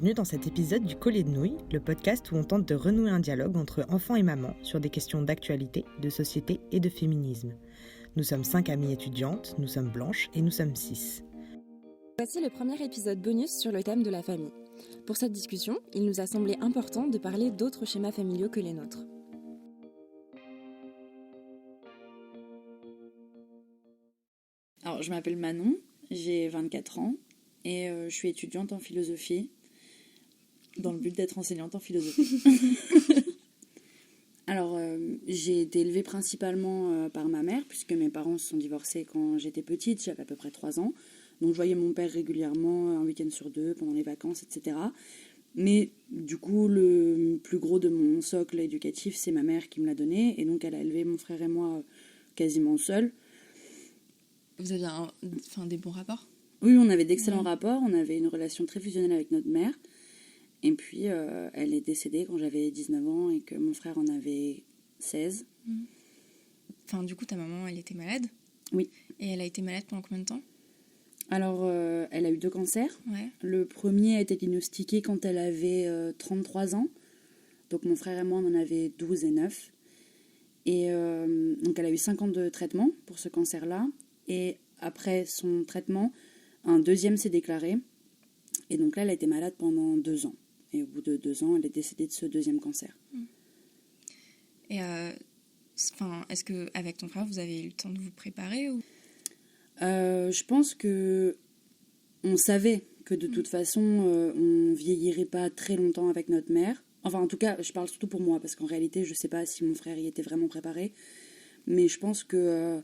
Bienvenue dans cet épisode du Collier de Nouilles, le podcast où on tente de renouer un dialogue entre enfants et mamans sur des questions d'actualité, de société et de féminisme. Nous sommes 5 amies étudiantes, nous sommes blanches et nous sommes 6. Voici le premier épisode bonus sur le thème de la famille. Pour cette discussion, il nous a semblé important de parler d'autres schémas familiaux que les nôtres. Alors, je m'appelle Manon, j'ai 24 ans et je suis étudiante en philosophie dans le but d'être enseignante en philosophie. Alors, j'ai été élevée principalement par ma mère puisque mes parents se sont divorcés quand j'étais petite, j'avais à peu près 3 ans. Donc, je voyais mon père régulièrement, un week-end sur 2, pendant les vacances, etc. Mais du coup, le plus gros de mon socle éducatif, c'est ma mère qui me l'a donné. Et donc, elle a élevé mon frère et moi quasiment seuls. Vous aviez des bons rapports ? Oui, on avait d'excellents rapports. On avait une relation très fusionnelle avec notre mère. Et puis, elle est décédée quand j'avais 19 ans et que mon frère en avait 16. Du coup, ta maman, elle était malade ? Oui. Et elle a été malade pendant combien de temps ? Alors, elle a eu 2 cancers. Ouais. Le premier a été diagnostiqué quand elle avait 33 ans. Donc, mon frère et moi, on en avait 12 et 9. Et donc, elle a eu 5 ans de traitement pour ce cancer-là. Et après son traitement, un deuxième s'est déclaré. Et donc là, elle a été malade pendant 2 ans. Et au bout de 2 ans, elle est décédée de ce deuxième cancer. Et est-ce qu'avec ton frère, vous avez eu le temps de vous préparer ou... Je pense que on savait que de toute façon, on vieillirait pas très longtemps avec notre mère. Enfin, en tout cas, je parle surtout pour moi, parce qu'en réalité, je sais pas si mon frère y était vraiment préparé. Mais je pense que...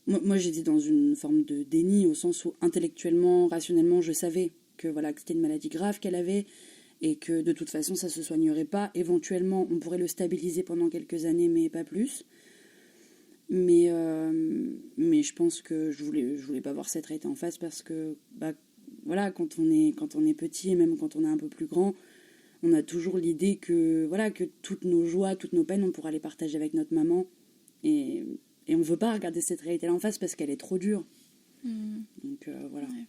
moi, j'étais dans une forme de déni, au sens où intellectuellement, rationnellement, je savais que c'était une maladie grave qu'elle avait et que de toute façon, ça se soignerait pas. Éventuellement, on pourrait le stabiliser pendant quelques années, mais pas plus. Mais je pense que je voulais pas voir cette réalité en face parce que quand on est petit et même quand on est un peu plus grand, on a toujours l'idée que toutes nos joies, toutes nos peines, on pourra les partager avec notre maman et on veut pas regarder cette réalité-là en face parce qu'elle est trop dure. Donc voilà. Ouais.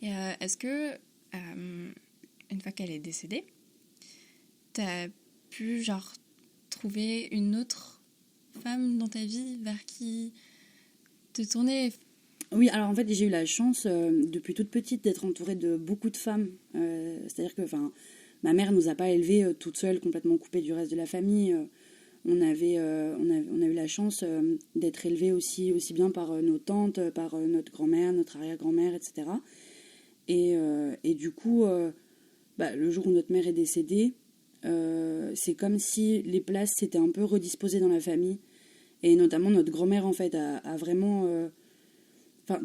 Et est-ce que une fois qu'elle est décédée, t'as pu trouver une autre femme dans ta vie vers qui te tourner? Oui, alors en fait, j'ai eu la chance depuis toute petite d'être entourée de beaucoup de femmes. C'est-à-dire que ma mère nous a pas élevées toute seule, complètement coupée du reste de la famille. On a eu la chance d'être élevées aussi bien par nos tantes, par notre grand-mère, notre arrière-grand-mère, etc. Et du coup, le jour où notre mère est décédée, c'est comme si les places s'étaient un peu redisposées dans la famille. Et notamment notre grand-mère, en fait, a vraiment...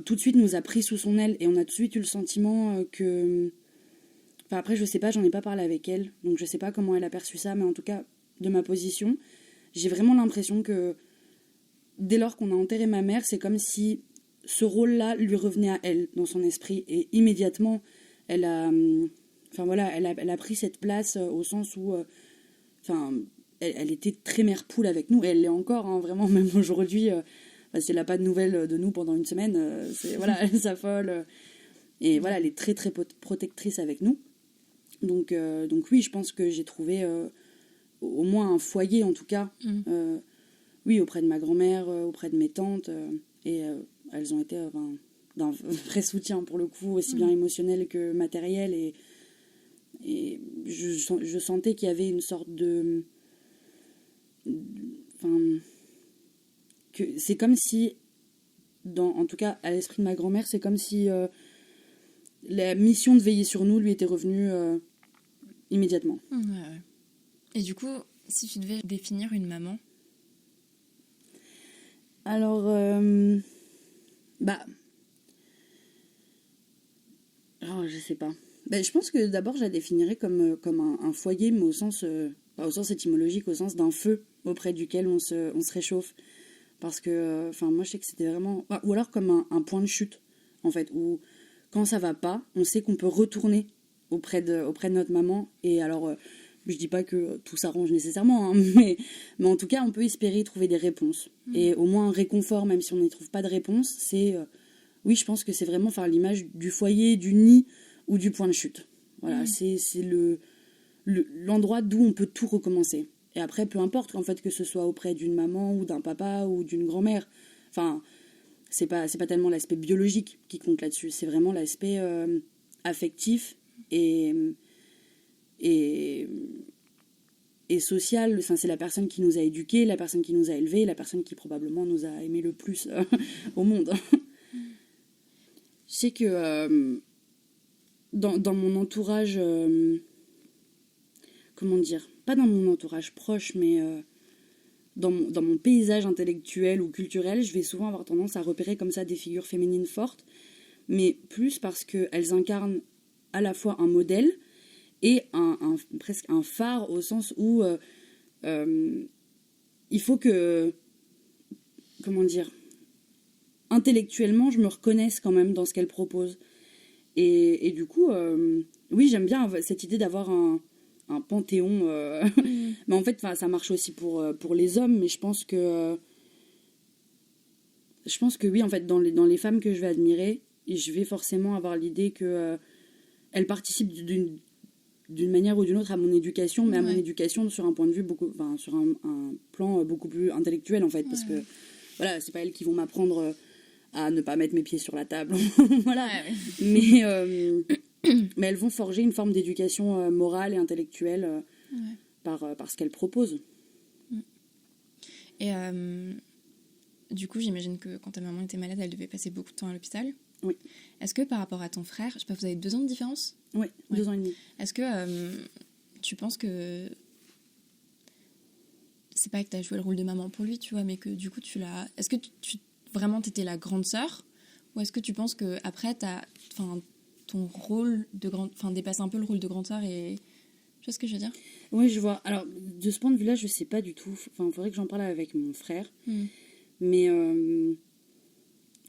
tout de suite nous a pris sous son aile et on a tout de suite eu le sentiment que... après, je sais pas, j'en ai pas parlé avec elle, donc je sais pas comment elle a perçu ça, mais en tout cas, de ma position, j'ai vraiment l'impression que dès lors qu'on a enterré ma mère, c'est comme si ce rôle-là lui revenait à elle, dans son esprit. Et immédiatement, elle a pris cette place au sens où... elle était très mère poule avec nous, et elle l'est encore, hein, vraiment, même aujourd'hui. Si elle n'a pas de nouvelles de nous pendant une semaine, elle s'affole. Et voilà, elle est très, très protectrice avec nous. Donc oui, je pense que j'ai trouvé au moins un foyer, en tout cas. Oui, auprès de ma grand-mère, auprès de mes tantes. Et elles ont été d'un vrai soutien, pour le coup, aussi bien émotionnel que matériel. Et je sentais qu'il y avait une sorte de... que c'est comme si, en tout cas à l'esprit de ma grand-mère, c'est comme si la mission de veiller sur nous lui était revenue immédiatement. Ouais. Et du coup, si tu devais définir une maman? Alors, je sais pas. Je pense que d'abord, je la définirais comme un foyer, mais au sens étymologique, au sens d'un feu auprès duquel on se réchauffe. Parce que, moi, je sais que c'était vraiment... Ou alors comme un point de chute, en fait, où quand ça va pas, on sait qu'on peut retourner auprès de notre maman. Et alors, je dis pas que tout s'arrange nécessairement, hein, mais en tout cas, on peut espérer y trouver des réponses. Et au moins un réconfort, même si on n'y trouve pas de réponse, c'est... oui, je pense que c'est vraiment l'image du foyer, du nid ou du point de chute. Voilà, c'est l'endroit d'où on peut tout recommencer. Et après, peu importe, en fait, que ce soit auprès d'une maman ou d'un papa ou d'une grand-mère. Enfin, c'est pas tellement l'aspect biologique qui compte là-dessus. C'est vraiment l'aspect affectif et social. Enfin, c'est la personne qui nous a éduqués, la personne qui nous a élevés, la personne qui probablement nous a aimés le plus au monde. Je sais que dans mon entourage, comment dire, pas dans mon entourage proche, mais dans mon paysage intellectuel ou culturel, je vais souvent avoir tendance à repérer comme ça des figures féminines fortes, mais plus parce qu'elles incarnent à la fois un modèle et presque un phare, au sens où il faut que, comment dire, intellectuellement, je me reconnaisse quand même dans ce qu'elle propose. Et du coup, oui, j'aime bien cette idée d'avoir un panthéon. Mais en fait, ça marche aussi pour les hommes, mais je pense que oui, en fait, dans les femmes que je vais admirer, je vais forcément avoir l'idée que elles participent d'une manière ou d'une autre à mon éducation, mais à mon éducation sur un point de vue sur un plan beaucoup plus intellectuel, en fait, parce que voilà, c'est pas elles qui vont m'apprendre à ne pas mettre mes pieds sur la table. Voilà. Mais elles vont forger une forme d'éducation morale et intellectuelle par ce qu'elles proposent. Et du coup, j'imagine que quand ta maman était malade, elle devait passer beaucoup de temps à l'hôpital. Oui. Est-ce que par rapport à ton frère, je sais pas, vous avez 2 ans de différence ? Oui, 2 ans et demi. Est-ce que tu penses que c'est pas que tu as joué le rôle de maman pour lui, tu vois, mais que du coup tu l'as... Est-ce que vraiment t'étais la grande sœur, ou est-ce que tu penses que après ton rôle de grande, dépasse un peu le rôle de grande sœur et... Tu vois ce que je veux dire ? Oui, je vois. Alors, de ce point de vue-là, je sais pas du tout. Enfin, il faudrait que j'en parle avec mon frère. Mais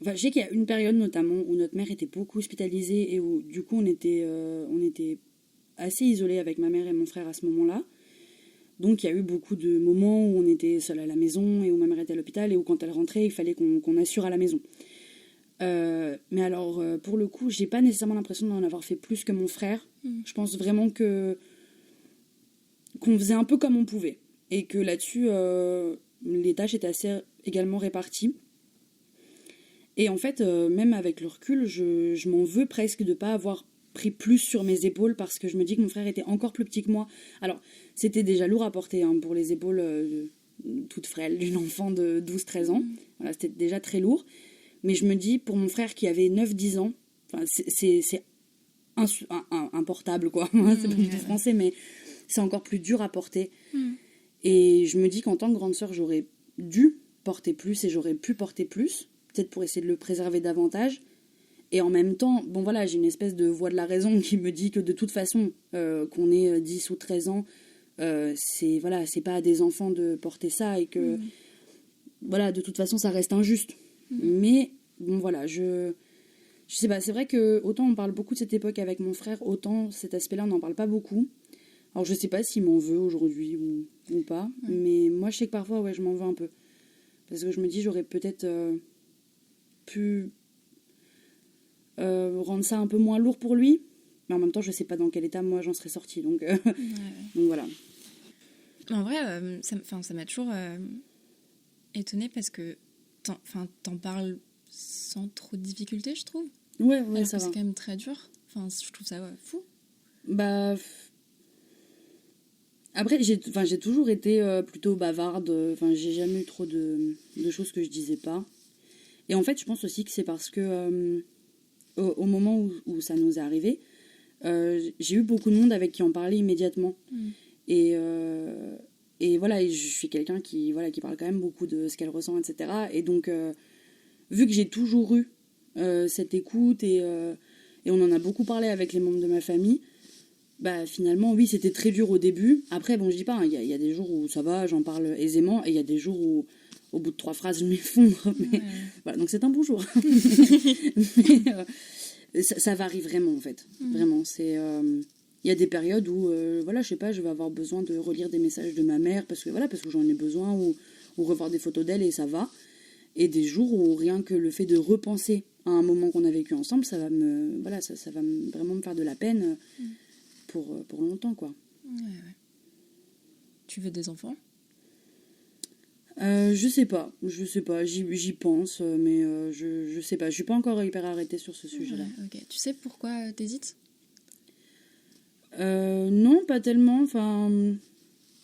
je sais qu'il y a une période notamment où notre mère était beaucoup hospitalisée et où du coup on était assez isolés avec ma mère et mon frère à ce moment-là. Donc il y a eu beaucoup de moments où on était seuls à la maison et où ma mère était à l'hôpital et où quand elle rentrait, il fallait qu'on assure à la maison. Mais alors, pour le coup, j'ai pas nécessairement l'impression d'en avoir fait plus que mon frère. Je pense vraiment qu'on faisait un peu comme on pouvait. Et que là-dessus, les tâches étaient assez également réparties. Et en fait, même avec le recul, je m'en veux presque de ne pas avoir pris plus sur mes épaules parce que je me dis que mon frère était encore plus petit que moi. Alors, c'était déjà lourd à porter pour les épaules toutes frêles d'une enfant de 12-13 ans. Voilà, c'était déjà très lourd. Mais je me dis, pour mon frère qui avait 9-10 ans, c'est importable, quoi. C'est pas du tout français, mais c'est encore plus dur à porter. Et je me dis qu'en tant que grande sœur, j'aurais dû porter plus et j'aurais pu porter plus, peut-être pour essayer de le préserver davantage. Et en même temps, bon voilà, j'ai une espèce de voix de la raison qui me dit que de toute façon, qu'on ait 10 ou 13 ans, c'est pas à des enfants de porter ça et que, voilà, de toute façon, ça reste injuste. Mais, bon voilà, je sais pas, c'est vrai que autant on parle beaucoup de cette époque avec mon frère, autant cet aspect-là, on n'en parle pas beaucoup. Alors je sais pas s'il m'en veut aujourd'hui ou pas, mais moi je sais que parfois, ouais, je m'en veux un peu. Parce que je me dis, j'aurais peut-être pu rendre ça un peu moins lourd pour lui, mais en même temps, je sais pas dans quel état moi j'en serais sortie, donc voilà. En vrai, ça m'a toujours étonnée parce que t'en parles sans trop de difficulté, je trouve. Ouais, alors ça va. C'est quand même très dur. Enfin, je trouve ça fou. Bah... Après, j'ai toujours été plutôt bavarde. Enfin, j'ai jamais eu trop de choses que je disais pas. Et en fait, je pense aussi que c'est parce que au moment où ça nous est arrivé, j'ai eu beaucoup de monde avec qui en parlait immédiatement. Et voilà, et je suis quelqu'un qui parle quand même beaucoup de ce qu'elle ressent, etc. Et donc, vu que j'ai toujours eu cette écoute et on en a beaucoup parlé avec les membres de ma famille, bah finalement, oui, c'était très dur au début. Après, bon, je dis pas, il y a des jours où ça va, j'en parle aisément, et il y a des jours où, au bout de 3 phrases, je m'effondre. Mais voilà, donc c'est un bon jour. Mais, ça varie vraiment, en fait. Vraiment, c'est... Il y a des périodes où, voilà, je sais pas, je vais avoir besoin de relire des messages de ma mère parce que j'en ai besoin, ou revoir des photos d'elle et ça va. Et des jours où rien que le fait de repenser à un moment qu'on a vécu ensemble, ça va vraiment me faire de la peine. pour longtemps, quoi. Ouais. Tu veux des enfants? Je sais pas, j'y pense, mais je sais pas, je suis pas encore hyper arrêtée sur ce sujet-là. Ouais, ok. Tu sais pourquoi t'hésites? Non, pas tellement, enfin...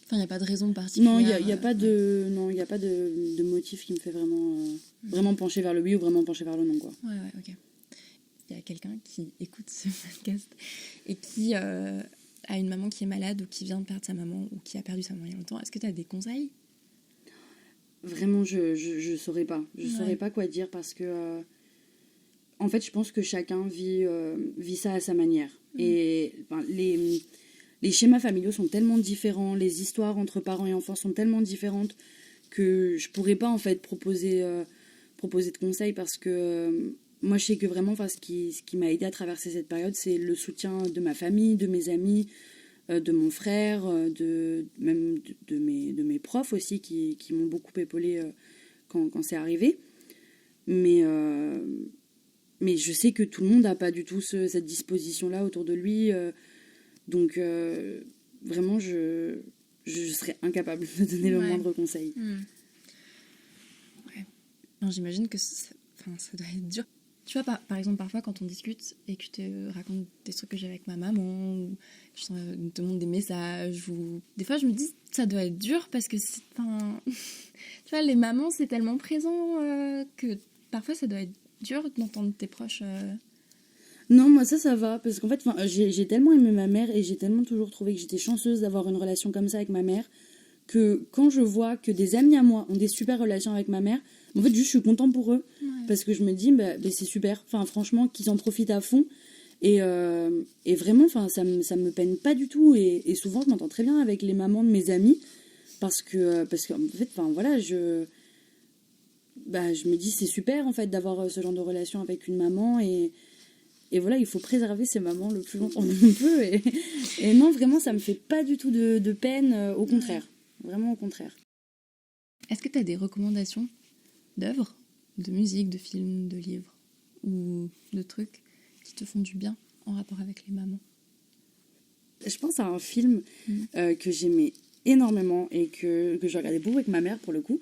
Enfin, il n'y a pas de raison particulière. Non, il y a pas de... Non, il n'y a pas de motif qui me fait vraiment pencher vers le oui ou vraiment pencher vers le non, quoi. Ouais, ok. Il y a quelqu'un qui écoute ce podcast et qui a une maman qui est malade ou qui vient de perdre sa maman ou qui a perdu sa maman il y a longtemps. Est-ce que tu as des conseils? Vraiment, je saurais pas. Je saurais pas quoi dire parce que... en fait, je pense que chacun vit ça à sa manière. Et enfin, les schémas familiaux sont tellement différents, les histoires entre parents et enfants sont tellement différentes que je pourrais pas en fait proposer de conseils parce que moi je sais que vraiment ce qui m'a aidé à traverser cette période, c'est le soutien de ma famille, de mes amis, de mon frère, de mes profs aussi qui m'ont beaucoup épaulé quand c'est arrivé. Mais je sais que tout le monde n'a pas du tout cette disposition-là autour de lui. Donc, vraiment, je serais incapable de donner le moindre conseil. Ouais. Non, j'imagine que ça doit être dur. Tu vois, par exemple, parfois, quand on discute et que je te raconte des trucs que j'ai avec ma maman, ou je te montre des messages, ou... Des fois, je me dis, ça doit être dur parce que, tu vois, les mamans, c'est tellement présent que parfois, ça doit être dur d'entendre tes proches... Non, moi ça va, parce qu'en fait j'ai tellement aimé ma mère et j'ai tellement toujours trouvé que j'étais chanceuse d'avoir une relation comme ça avec ma mère, que quand je vois que des amis à moi ont des super relations avec ma mère, en fait juste je suis contente pour eux, parce que je me dis c'est super, enfin franchement qu'ils en profitent à fond, et vraiment ça me peine pas du tout, et souvent je m'entends très bien avec les mamans de mes amis, parce qu'en fait voilà, je me dis c'est super en fait d'avoir ce genre de relation avec une maman, et voilà, il faut préserver ces mamans le plus longtemps qu'on peut. Et non, vraiment, ça me fait pas du tout de peine. Au contraire. Vraiment au contraire. Est-ce que tu as des recommandations d'œuvres, de musique, de films, de livres ou de trucs qui te font du bien en rapport avec les mamans? Je pense à un film que j'aimais énormément et que je regardais beaucoup avec ma mère pour le coup.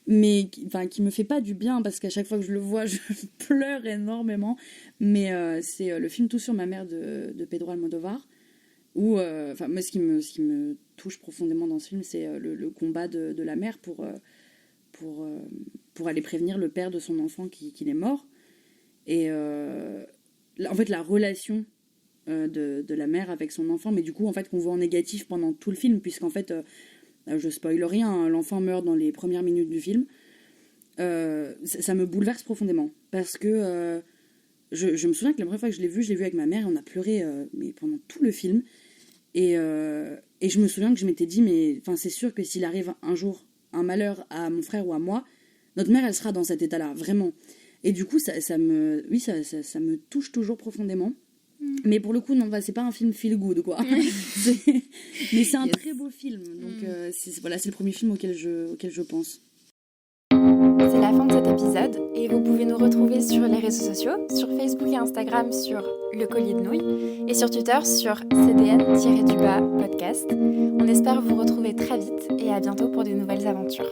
Mais qui me fait pas du bien parce qu'à chaque fois que je le vois je pleure énormément, mais c'est le film Tout sur ma mère de Pedro Almodóvar, où moi ce qui me touche profondément dans ce film, c'est le combat de la mère pour aller prévenir le père de son enfant qu'il est mort, et en fait la relation de la mère avec son enfant, mais du coup en fait qu'on voit en négatif pendant tout le film, puisqu'en fait je spoil rien, hein, l'enfant meurt dans les premières minutes du film. Ça me bouleverse profondément. Parce que je me souviens que la première fois que je l'ai vu avec ma mère, et on a pleuré mais pendant tout le film. Et je me souviens que je m'étais dit, mais c'est sûr que s'il arrive un jour un malheur à mon frère ou à moi, notre mère, elle sera dans cet état-là, vraiment. Et du coup, ça me touche toujours profondément. Mais pour le coup, non, c'est pas un film feel good, quoi. Mais c'est un très beau film. Donc, c'est le premier film auquel je pense. C'est la fin de cet épisode et vous pouvez nous retrouver sur les réseaux sociaux, sur Facebook et Instagram sur Le Collier de Nouilles et sur Twitter sur CDN-podcast. On espère vous retrouver très vite et à bientôt pour de nouvelles aventures.